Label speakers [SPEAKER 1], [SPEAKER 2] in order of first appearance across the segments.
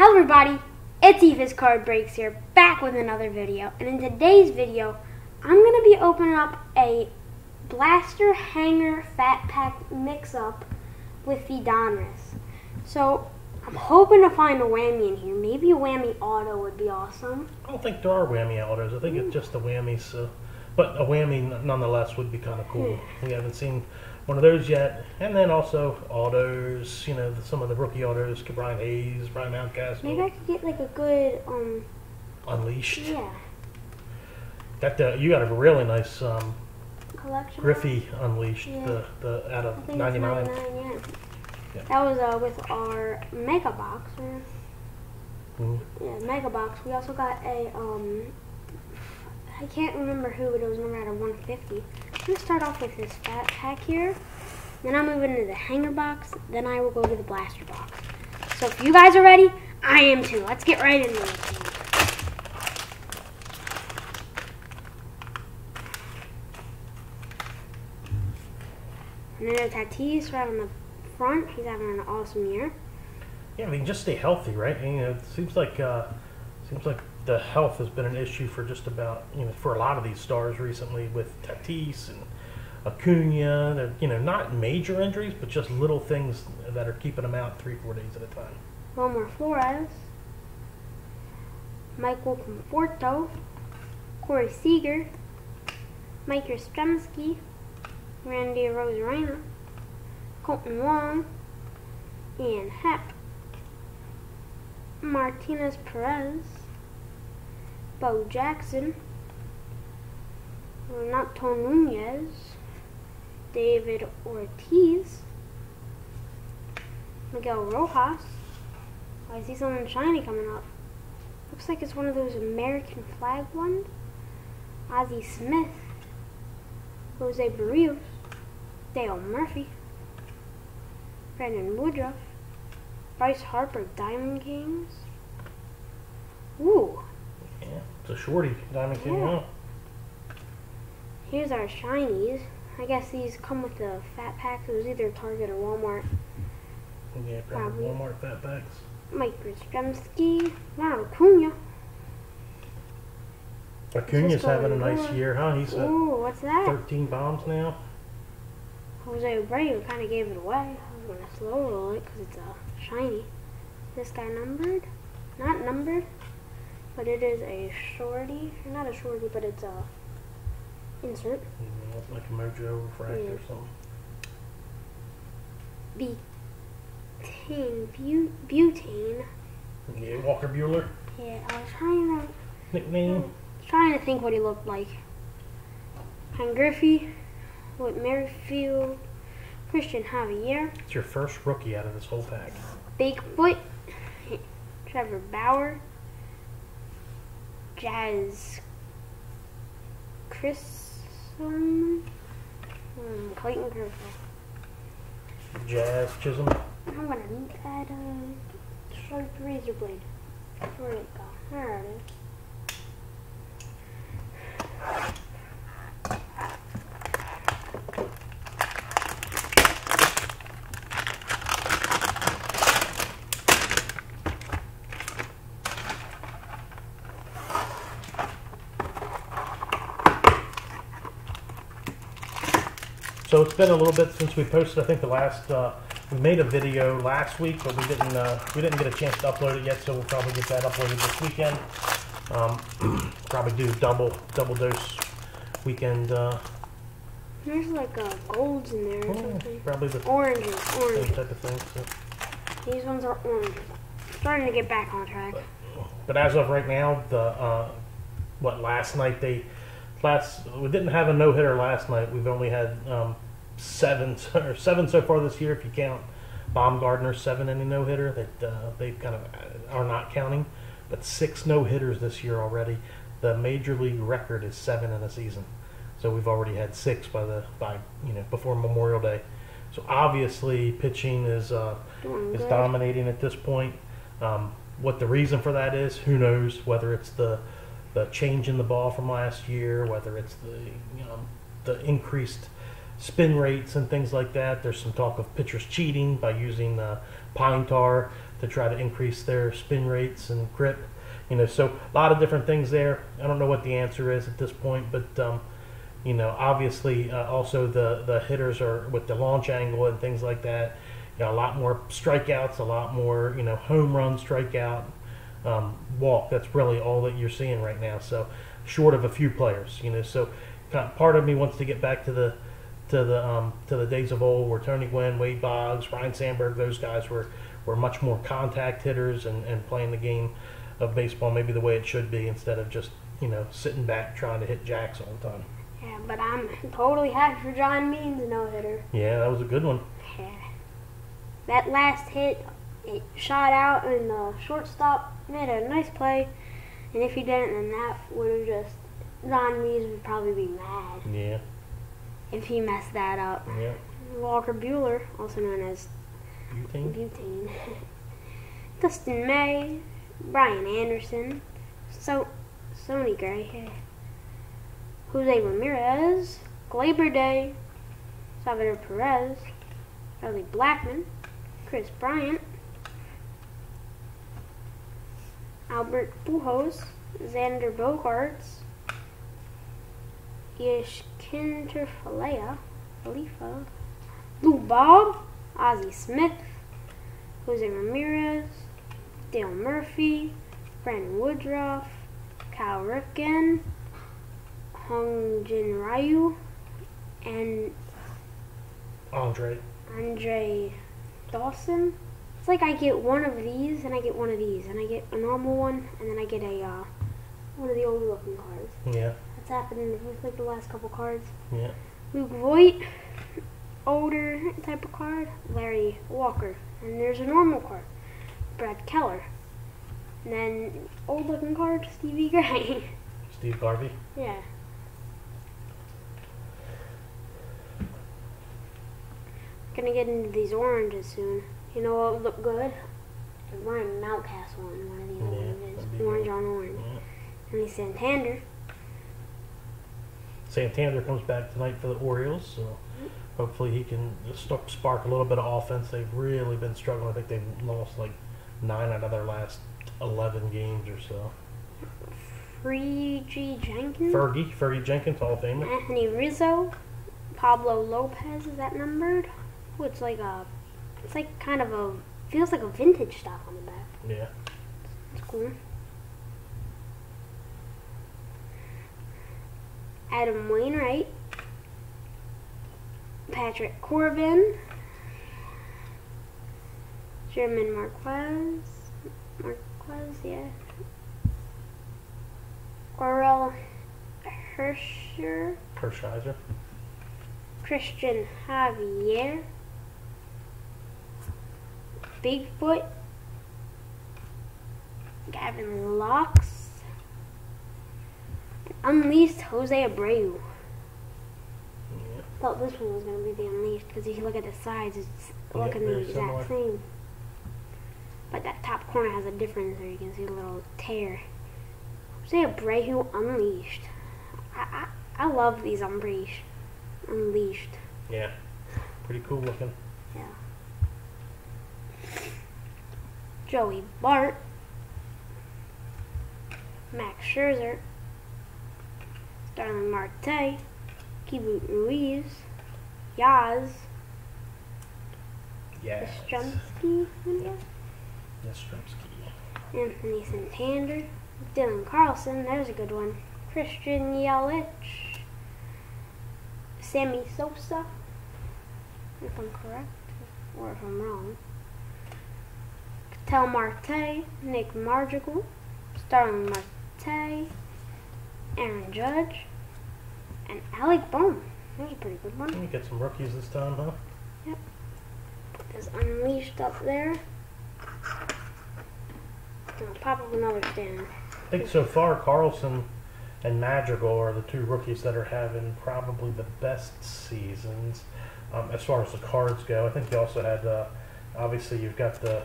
[SPEAKER 1] Hello everybody, it's Eva's Card Breaks here, back with another video. And in today's video, I'm going to be opening up a blaster hanger fat pack mix-up with the Donruss. So, I'm hoping to find a whammy in here. Maybe a whammy auto would be awesome.
[SPEAKER 2] I don't think there are whammy autos. I think it's just the whammies. But a whammy nonetheless would be kind of cool. We haven't seen one of those yet. And then also autos, you know, some of the rookie autos, Brian Hayes, Brian Mountcastle.
[SPEAKER 1] Maybe I could get like a good,
[SPEAKER 2] Unleashed.
[SPEAKER 1] Yeah.
[SPEAKER 2] That you got a really nice
[SPEAKER 1] Collection.
[SPEAKER 2] Griffey Unleashed,
[SPEAKER 1] Yeah.
[SPEAKER 2] the out of
[SPEAKER 1] I think
[SPEAKER 2] 99.
[SPEAKER 1] It's 99, yeah.
[SPEAKER 2] Yeah.
[SPEAKER 1] That was with our Mega Box. Yeah, Mega Box. We also got a, I can't remember who, but it was number out of 150. I'm going to start off with this fat pack here. Then I'll move into the hanger box. Then I will go to the blaster box. So if you guys are ready, I am too. Let's get right into it. And then there's Tatis right on the front. He's having an awesome year.
[SPEAKER 2] Yeah, I mean, just stay healthy, right? And, you know, it seems like the health has been an issue for just about, you know, for a lot of these stars recently with Tatis and Acuna. They're, you know, not major injuries, but just little things that are keeping them out 3-4 days at a time.
[SPEAKER 1] Wilmer Flores, Michael Conforto, Corey Seager, Mike Yastrzemski, Randy Rosarena, Colton Wong, Ian Heck, Martinez Perez, Bo Jackson, Renato Nunez, David Ortiz, Miguel Rojas. I see something shiny coming up. Looks like it's one of those American flag ones. Ozzie Smith, Jose Barrios, Dale Murphy, Brandon Woodruff, Bryce Harper, Diamond Kings. Ooh.
[SPEAKER 2] Yeah, it's a shorty Diamond King.
[SPEAKER 1] Yeah.
[SPEAKER 2] Yeah.
[SPEAKER 1] Here's our shinies. I guess these come with the fat packs. It was either Target or Walmart.
[SPEAKER 2] Yeah, probably Walmart fat packs.
[SPEAKER 1] Mike Yastrzemski, Ronald Acuna.
[SPEAKER 2] Acuna's having a nice year, huh? He's at
[SPEAKER 1] Ooh, what's that?
[SPEAKER 2] 13 bombs now.
[SPEAKER 1] Jose Abreu kind of gave it away. I was going to slow roll it because it's shiny. This guy numbered? Not numbered, but it is a shorty. Not a shorty, but it's a insert.
[SPEAKER 2] Yeah, it's like a Mojo Refract or something.
[SPEAKER 1] Butane.
[SPEAKER 2] Yeah, Walker Bueller.
[SPEAKER 1] Yeah, I was trying to think what he looked like. Ken Griffey, Whit Merrifield, Christian Javier.
[SPEAKER 2] It's your first rookie out of this whole pack.
[SPEAKER 1] Bigfoot, Trevor Bauer, Jazz Chisholm, Clayton Kershaw.
[SPEAKER 2] Jazz Chisholm.
[SPEAKER 1] I'm gonna need that sharp razor blade. Where'd it go? There it is.
[SPEAKER 2] So it's been a little bit since we posted. I think the last we made a video last week, but we didn't get a chance to upload it yet. So we'll probably get that uploaded this weekend. Probably do double dose weekend.
[SPEAKER 1] There's like golds in there or something.
[SPEAKER 2] Probably the
[SPEAKER 1] oranges.
[SPEAKER 2] same type of thing. So.
[SPEAKER 1] These ones are oranges. Starting to get back on track.
[SPEAKER 2] But as of right now, last night we didn't have a no-hitter last night. We've only had 7 so far this year, if you count Baumgartner's 7-inning no-hitter that they kind of are not counting. But 6 no-hitters this year already. The major league record is 7 in a season. So we've already had 6 before Memorial Day. So obviously pitching is dominating at this point. What the reason for that is, who knows? Whether it's the change in the ball from last year, whether it's the increased spin rates and things like that. There's some talk of pitchers cheating by using pine tar to try to increase their spin rates and grip. So a lot of different things there. I don't know what the answer is at this point, but obviously also the hitters are with the launch angle and things like that. A lot more strikeouts, a lot more home run, strikeout, walk. That's really all that you're seeing right now. So short of a few players, So part of me wants to get back to the days of old where Tony Gwynn, Wade Boggs, Ryan Sandberg, those guys were much more contact hitters and playing the game of baseball maybe the way it should be, instead of just sitting back trying to hit jacks all the time.
[SPEAKER 1] Yeah, but I'm totally happy for John Means no-hitter.
[SPEAKER 2] Yeah, that was a good one.
[SPEAKER 1] Yeah. That last hit, it shot out and the shortstop made a nice play, and if he didn't, then that would have just, John Means would probably be mad.
[SPEAKER 2] Yeah.
[SPEAKER 1] If he messed that up.
[SPEAKER 2] Yeah.
[SPEAKER 1] Walker Buehler, also known as Butane. Dustin May, Brian Anderson, Sonny Gray, Jose Ramirez, Gleyber Day, Salvador Perez, Charlie Blackmon, Chris Bryant, Albert Pujols, Xander Bogaerts, Yashinter Khalifa, Lou Bob, Ozzie Smith, Jose Ramirez, Dale Murphy, Brandon Woodruff, Kyle Ripken, Hong Jin Ryu, and Andre Dawson. It's like I get one of these, and I get one of these, and I get a normal one, and then I get a one of the older looking cards.
[SPEAKER 2] Yeah.
[SPEAKER 1] That's happened with like the last couple cards.
[SPEAKER 2] Yeah.
[SPEAKER 1] Luke Voigt, older type of card. Larry Walker, and there's a normal card. Brad Keller. And then old looking card, Stevie Gray.
[SPEAKER 2] Steve Garvey.
[SPEAKER 1] Yeah. Gonna get into these oranges soon. You know what would look good? Ryan Mountcastle in one of these oranges. Orange on orange. Yeah. And Santander.
[SPEAKER 2] Santander comes back tonight for the Orioles, so hopefully he can spark a little bit of offense. They've really been struggling. I think they've lost like 9 out of their last 11 games or so.
[SPEAKER 1] Fergie Jenkins.
[SPEAKER 2] Fergie Jenkins, Hall of Famer.
[SPEAKER 1] Anthony Rizzo. Pablo Lopez, is that numbered? Oh, it's like kind of a, feels like a vintage stuff on the back.
[SPEAKER 2] Yeah.
[SPEAKER 1] It's cool. Adam Wainwright. Patrick Corbin. German Marquez, yeah. Orel Hershiser. Christian Javier. Bigfoot. Gavin Locks. Unleashed Jose Abreu.
[SPEAKER 2] Yeah.
[SPEAKER 1] Thought this one was going to be the Unleashed because if you look at the sides, it's looking the exact same. But that top corner has a difference there. You can see a little tear. Jose Abreu Unleashed. I love these Unleashed.
[SPEAKER 2] Yeah. Pretty cool looking.
[SPEAKER 1] Yeah. Joey Bart. Max Scherzer. Starling Marte. Kibu Ruiz. Yaz.
[SPEAKER 2] Yes.
[SPEAKER 1] Yastrzemski.
[SPEAKER 2] Yastrzemski.
[SPEAKER 1] Anthony Santander. Dylan Carlson. There's a good one. Christian Yelich. Sammy Sosa. If I'm correct. Or if I'm wrong. Ketel Marte. Nick Margical. Starling Marte. Aaron Judge. And Alec Bohm. That was a pretty good one.
[SPEAKER 2] You get some rookies this time, huh?
[SPEAKER 1] Yep. Put this Unleashed up there. And I'll pop up another stand.
[SPEAKER 2] I think so far Carlson and Madrigal are the 2 rookies that are having probably the best seasons as far as the cards go. I think you also had, obviously you've got the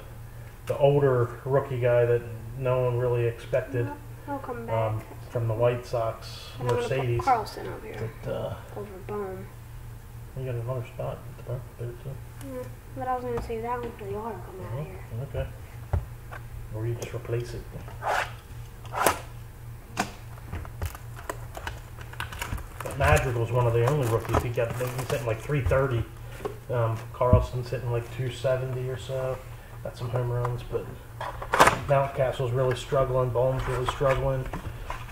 [SPEAKER 2] older rookie guy that no one really expected.
[SPEAKER 1] I'll come back.
[SPEAKER 2] From the White Sox,
[SPEAKER 1] and
[SPEAKER 2] Mercedes.
[SPEAKER 1] Carlson over here.
[SPEAKER 2] But,
[SPEAKER 1] over Bohm.
[SPEAKER 2] You got another spot at the front there too.
[SPEAKER 1] Yeah, but I was going to save that one for the auto coming out of here.
[SPEAKER 2] Okay. Or you just replace it. But Madrigal's one of the only rookies he got. He's hitting like 330. Carlson's hitting like 270 or so. Got some home runs, but Mountcastle's really struggling. Bohm's really struggling.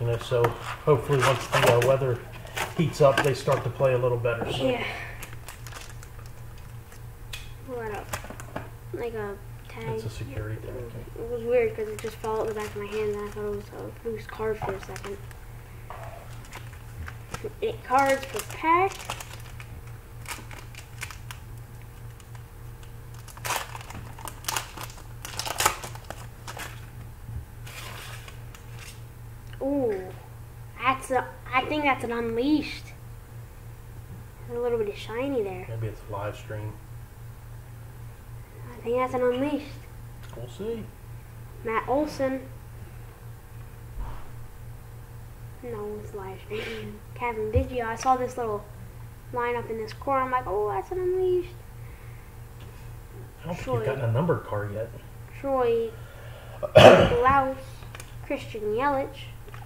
[SPEAKER 2] You know, so hopefully once the weather heats up, they start to play a little better. So.
[SPEAKER 1] Yeah. What up? Like a tag.
[SPEAKER 2] It's a security tag.
[SPEAKER 1] It was weird because it just fell out the back of my hand and I thought it was a loose card for a second. 8 cards per pack. Ooh, I think that's an Unleashed. There's a little bit of shiny there.
[SPEAKER 2] Maybe it's a live stream.
[SPEAKER 1] I think that's an Unleashed.
[SPEAKER 2] We'll see.
[SPEAKER 1] Matt Olson. No, it's live stream. Kevin Biggio. I saw this little line up in this corner. I'm like, oh, that's an Unleashed.
[SPEAKER 2] I don't think you've gotten a numbered card yet.
[SPEAKER 1] Troy Blouse. Christian Yelich.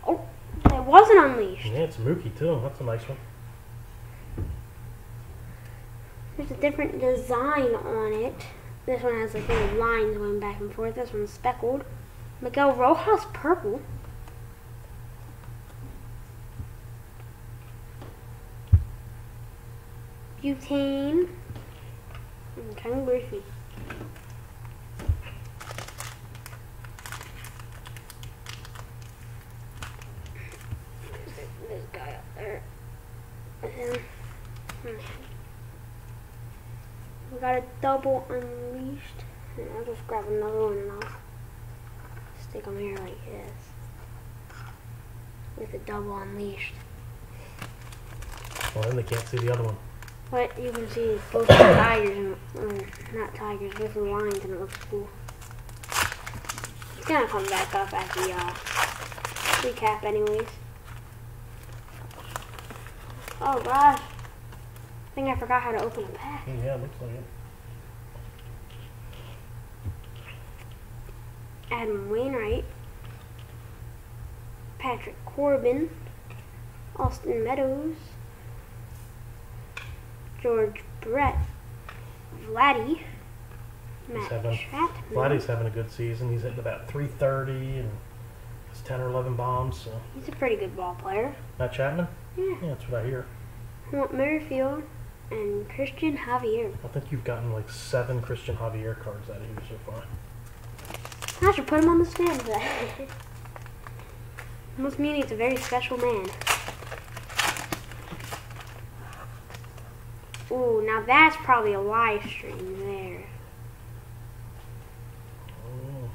[SPEAKER 1] Oh, it was an Unleashed.
[SPEAKER 2] Yeah, it's Mookie too. That's a nice one.
[SPEAKER 1] There's a different design on it. This one has like little lines going back and forth. This one's speckled. Miguel Rojas purple. Butane. And Ken Griffey. This guy up there. And then, we got a double Unleashed. And I'll just grab another one and I'll stick them here like this. With a double Unleashed.
[SPEAKER 2] Well, then they can't see the other one.
[SPEAKER 1] But you can see both the tigers, and, not tigers, both the lines, and it looks cool. It's gonna come back up at the recap anyways. Oh gosh. I think I forgot how to open a pack.
[SPEAKER 2] Yeah, it looks like it.
[SPEAKER 1] Adam Wainwright. Patrick Corbin. Austin Meadows. George Brett. Vladdy. Matt Chapman.
[SPEAKER 2] Vladdy's having a good season. He's hitting about 330 and has 10 or 11 bombs. So.
[SPEAKER 1] He's a pretty good ball player.
[SPEAKER 2] Matt Chapman?
[SPEAKER 1] Yeah.
[SPEAKER 2] Yeah, that's what I hear.
[SPEAKER 1] Hunt Merrifield and Christian Javier.
[SPEAKER 2] I think you've gotten like 7 Christian Javier cards out of here so far.
[SPEAKER 1] I should put him on the stand for that. Must mean he's a very special man. Ooh, now that's probably a live stream there.
[SPEAKER 2] Oh.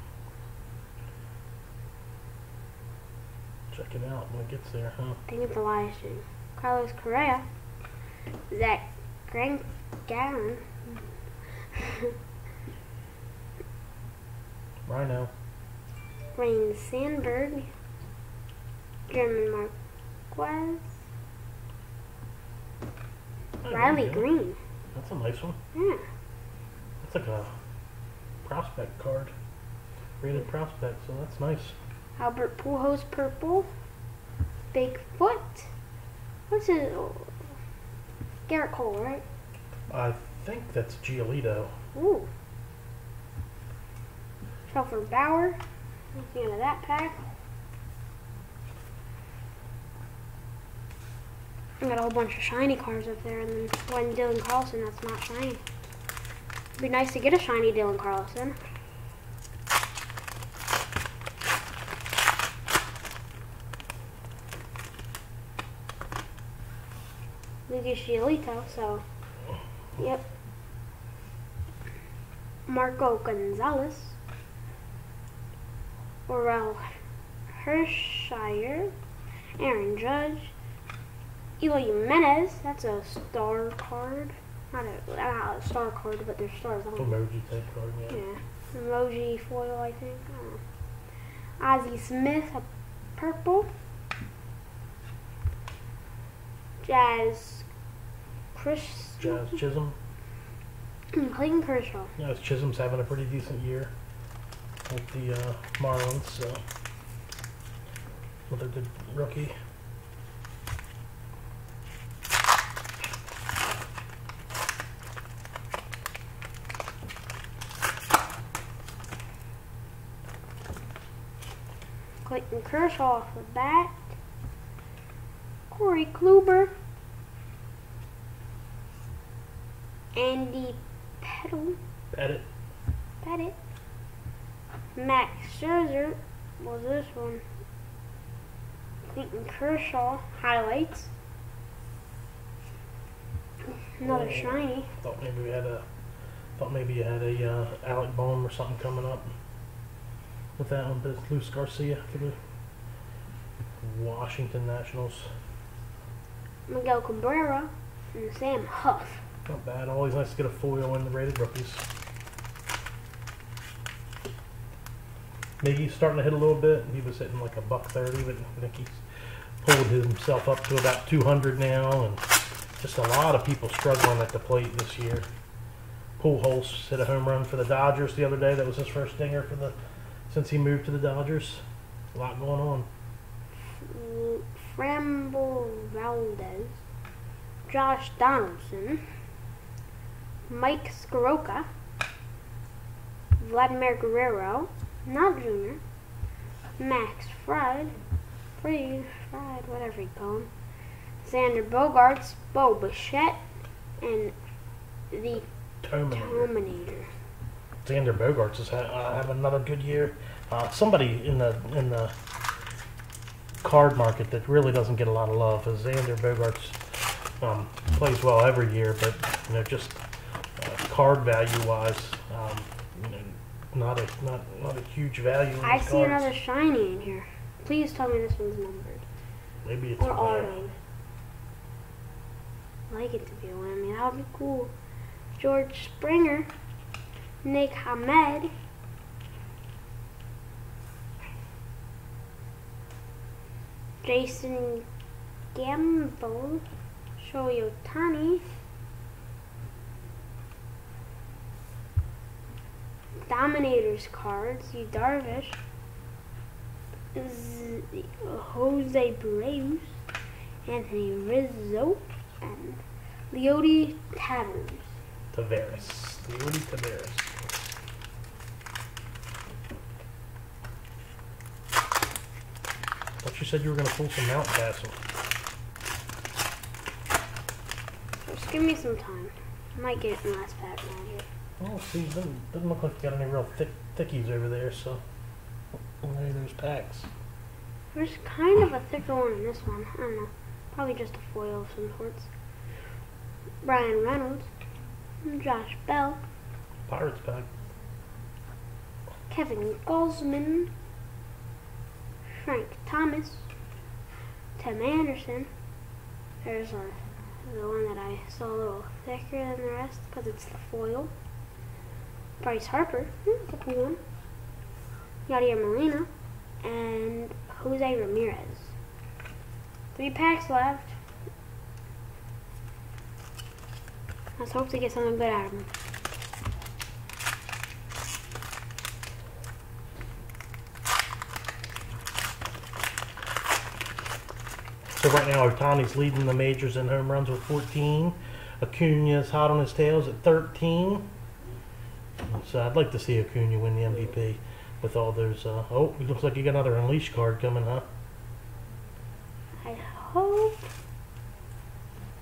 [SPEAKER 2] Check it out when it gets there, huh?
[SPEAKER 1] I think it's a live stream. Carlos Correa. Zach Gallon.
[SPEAKER 2] Rhino.
[SPEAKER 1] Rain Sandberg. German Marquez.
[SPEAKER 2] Oh,
[SPEAKER 1] Riley
[SPEAKER 2] yeah.
[SPEAKER 1] Green.
[SPEAKER 2] That's a nice one.
[SPEAKER 1] Yeah.
[SPEAKER 2] That's like a prospect card. Rated prospect, so that's nice.
[SPEAKER 1] Albert Pujols purple. Bigfoot. What's his? Garrett Cole, right?
[SPEAKER 2] I think that's Giolito.
[SPEAKER 1] Ooh. Shelford Bauer. Looking into that pack. I got a whole bunch of shiny cards up there, and then one Dylan Carlson that's not shiny. It'd be nice to get a shiny Dylan Carlson. Lucas Giolito, so, yep. Marco Gonzalez. Orel Hershiser. Aaron Judge. Eloy Jimenez. That's a star card. Not a star card, but there's stars on it.
[SPEAKER 2] Emoji type card, yeah.
[SPEAKER 1] Yeah. Emoji foil, I think. I don't know. Ozzie Smith, a purple. Jazz
[SPEAKER 2] Jazz Chisholm.
[SPEAKER 1] Clayton Kershaw.
[SPEAKER 2] Yeah, Chisholm's having a pretty decent year with the Marlins, so another good rookie.
[SPEAKER 1] Clayton Kershaw off the bat. Corey Kluber. Andy Pettit. Max Scherzer was this one. Clayton Kershaw highlights. Another shiny.
[SPEAKER 2] Thought maybe you had a Alec Bohm or something coming up with that one, but it's Luis Garcia for the Washington Nationals.
[SPEAKER 1] Miguel Cabrera and Sam Huff.
[SPEAKER 2] Not bad. Always nice to get a foil in the rated rookies. Maybe he's starting to hit a little bit. He was hitting like $130, but I think he's pulled himself up to about 200 now, and just a lot of people struggling at the plate this year. Pujols hit a home run for the Dodgers the other day. That was his first stinger since he moved to the Dodgers. A lot going on.
[SPEAKER 1] Framber Valdez, Josh Donaldson, Mike Soroka, Vladimir Guerrero, not Junior, Max Fried, whatever you call him, Xander Bogaerts, Bo Bichette, and the Terminator.
[SPEAKER 2] Xander Bogaerts is having another good year. Somebody in the card market that really doesn't get a lot of love is Xander Bogaerts. Plays well every year, but just card value wise, not a huge value.
[SPEAKER 1] I see another shiny in here. Please tell me this one's numbered.
[SPEAKER 2] Maybe it's
[SPEAKER 1] or autoed. I'd like it to be a whammy. That would be cool. George Springer, Nick Hamed, Jason Gamble, Shohei Ohtani, Dominators cards, Yu Darvish, Jose Braves, Anthony Rizzo, and Leody
[SPEAKER 2] Taveras. Thought you said you were going to pull some Mountcastle.
[SPEAKER 1] Just give me some time. I might get it in last pack magic.
[SPEAKER 2] Oh, see, doesn't look like you got any real thickies over there, so only those packs.
[SPEAKER 1] There's kind of a thicker one in this one. I don't know. Probably just a foil of some sorts. Brian Reynolds, Josh Bell,
[SPEAKER 2] Pirates pack.
[SPEAKER 1] Kevin Gausman, Frank Thomas, Tim Anderson. There's the one that I saw a little thicker than the rest because it's the foil. Bryce Harper, that's a cool one. Yadier Molina, and Jose Ramirez. 3 packs left. Let's hope to get something good out of them.
[SPEAKER 2] So right now, Ohtani's leading the majors in home runs with 14. Acuna's hot on his tails at 13. So I'd like to see Acuna win the MVP with all those. Oh, it looks like you got another Unleashed card coming, huh?
[SPEAKER 1] I hope.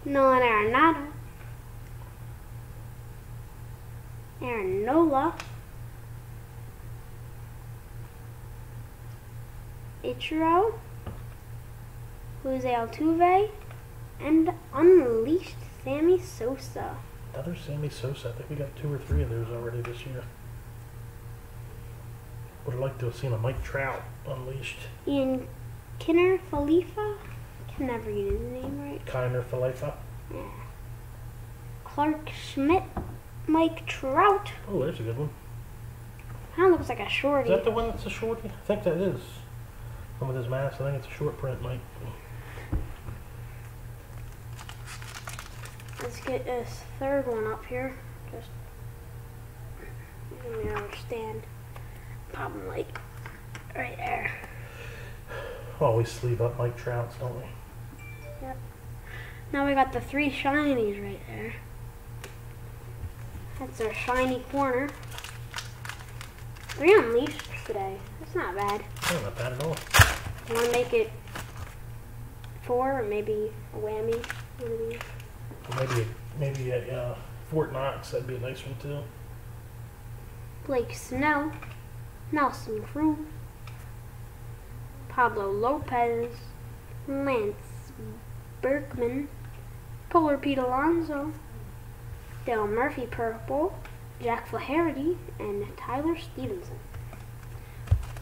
[SPEAKER 1] Nolan Arenado, Aaron Nola, Ichiro, Jose Altuve, and Unleashed Sammy Sosa.
[SPEAKER 2] Another Sammy Sosa. I think we got 2 or 3 of those already this year. Would have liked to have seen a Mike Trout Unleashed.
[SPEAKER 1] Ian Kinner Falefa. Can never get his name right.
[SPEAKER 2] Kiner Falefa.
[SPEAKER 1] Yeah. Clark Schmidt, Mike Trout.
[SPEAKER 2] Oh, there's a good one.
[SPEAKER 1] That looks like a shorty.
[SPEAKER 2] Is that the one that's a shorty? I think that is. One with his mask. I think it's a short print, Mike.
[SPEAKER 1] let's get this third one up here. Just let me understand. Probably like right there.
[SPEAKER 2] Always sleeve up like trouts, don't we?
[SPEAKER 1] Yep. Now we got the 3 shinies right there. That's our shiny corner. 3 unleashed today. That's not bad.
[SPEAKER 2] Oh, not bad at all.
[SPEAKER 1] You want to make it 4 or maybe a whammy? One of these.
[SPEAKER 2] Maybe a Fort Knox. That'd be a nice one too.
[SPEAKER 1] Blake Snell, Nelson Cruz, Pablo Lopez, Lance Berkman, Polar Pete Alonso, Dale Murphy Purple, Jack Flaherty, and Tyler Stevenson.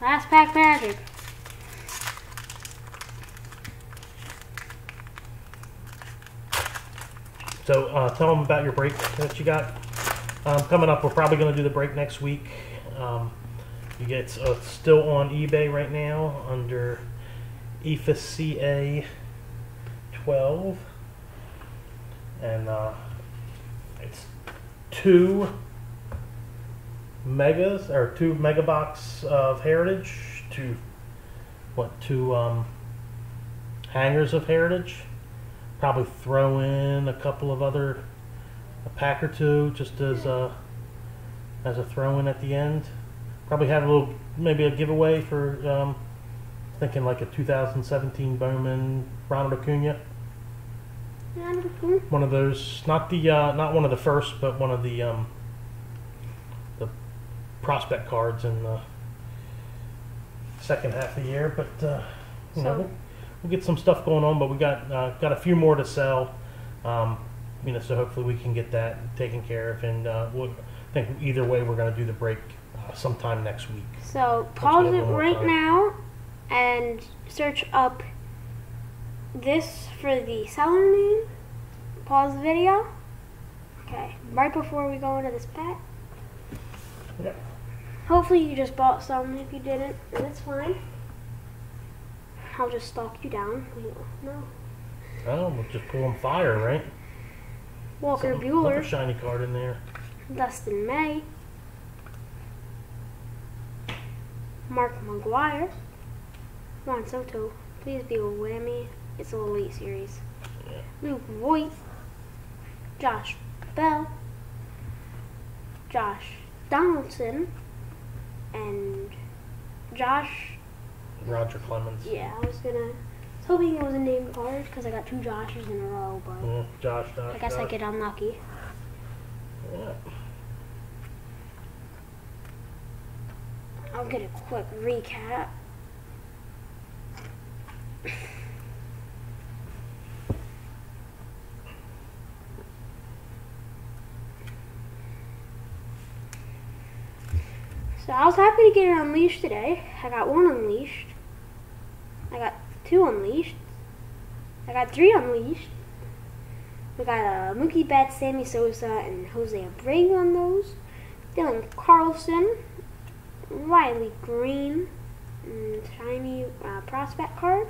[SPEAKER 1] Last pack magic.
[SPEAKER 2] So tell them about your break that you got coming up. We're probably going to do the break next week. You get it's still on eBay right now under EFCA 12, and it's 2 megas or 2 mega box of Heritage, 2 hangers of Heritage. Probably throw in a couple of a pack or 2 just as a throw in at the end. Probably have maybe a giveaway for thinking like a 2017 Bowman Ronald Acuna. One of those, not one of the first, but one of the prospect cards in the second half of the year. But you know, we'll get some stuff going on. But we got a few more to sell. So hopefully we can get that taken care of. And I think either way we're going to do the break sometime next week.
[SPEAKER 1] So pause it right now and search up this for the seller name. Pause the video. Okay, right before we go into this pack.
[SPEAKER 2] Yep.
[SPEAKER 1] Hopefully you just bought some. If you didn't, then it's fine. I'll just stalk you down. No.
[SPEAKER 2] Oh, we'll just pull on fire, right?
[SPEAKER 1] Walker
[SPEAKER 2] Another
[SPEAKER 1] Buehler.
[SPEAKER 2] shiny card in there.
[SPEAKER 1] Dustin May. Mark McGuire. Juan Soto. Please be a whammy. It's a Elite Series.
[SPEAKER 2] Yeah.
[SPEAKER 1] Luke Voigt. Josh Bell. Josh Donaldson. And Josh.
[SPEAKER 2] Roger Clemens.
[SPEAKER 1] Yeah, I was hoping it was a name card because I got 2 Joshes in a row, but
[SPEAKER 2] Josh.
[SPEAKER 1] I guess I get unlucky.
[SPEAKER 2] Yeah.
[SPEAKER 1] I'll get a quick recap. So I was happy to get it unleashed today. I got 1 unleashed. I got 2 unleashed. I got 3 unleashed. We got Mookie Betts, Sammy Sosa, and Jose Abreu on those. Dylan Carlson, Riley Green, shiny prospect card.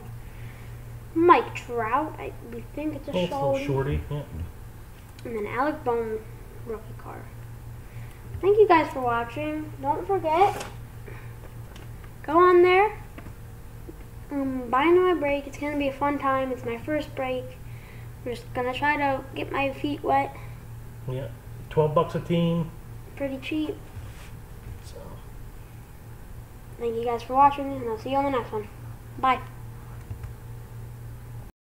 [SPEAKER 1] Mike Trout, we think it's a
[SPEAKER 2] little shorty. Yeah.
[SPEAKER 1] And then Alec Bohm rookie card. Thank you guys for watching. Don't forget, go on there, buy into my break. It's going to be a fun time. It's my first break. I'm just going to try to get my feet wet.
[SPEAKER 2] Yeah, $12 a team.
[SPEAKER 1] Pretty cheap.
[SPEAKER 2] So.
[SPEAKER 1] Thank you guys for watching, and I'll see you on the next one. Bye.